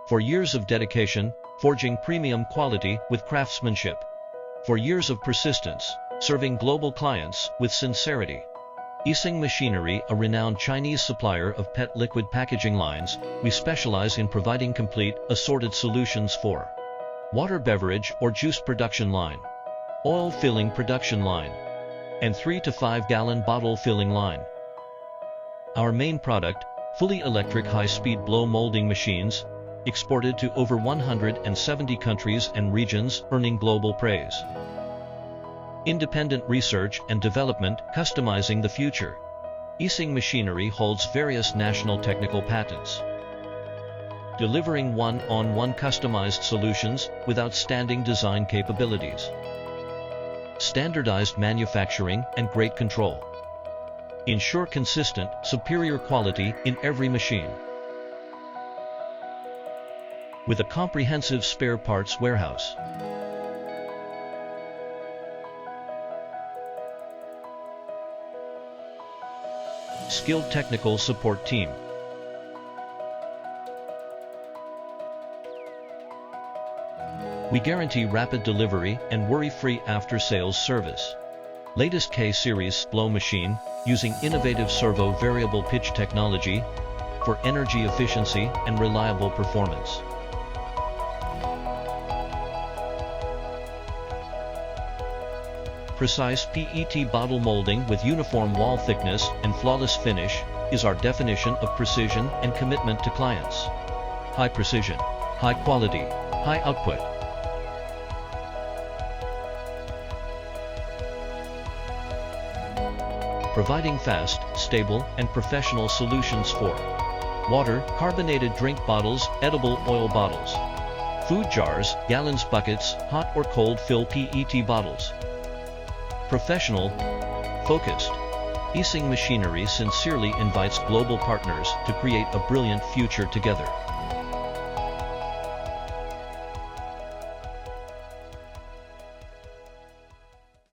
For years of dedication, forging premium quality with craftsmanship. For years of persistence, serving global clients with sincerity. Eceng Machinery, a renowned Chinese supplier of PET liquid packaging lines, we specialize in providing complete, assorted solutions for water beverage or juice production line, oil filling production line, and 3 to 5 gallon bottle filling line. Our main product, fully electric high-speed blow molding machines, exported to over 170 countries and regions, earning global praise. Independent research and development, customizing the future. Eceng Machinery holds various national technical patents, delivering one-on-one customized solutions with outstanding design capabilities, standardized manufacturing, and great control. Ensure consistent, superior quality in every machine. With a comprehensive spare parts warehouse. Skilled technical support team. We guarantee rapid delivery and worry-free after-sales service. Latest K-series blow machine, using innovative servo variable pitch technology for energy efficiency and reliable performance. Precise PET bottle molding with uniform wall thickness and flawless finish is our definition of precision and commitment to clients. High precision, high quality, high output. Providing fast, stable, and professional solutions for water, carbonated drink bottles, edible oil bottles, food jars, gallons buckets, hot or cold fill PET bottles. Professional, focused. Eceng Machinery sincerely invites global partners to create a brilliant future together.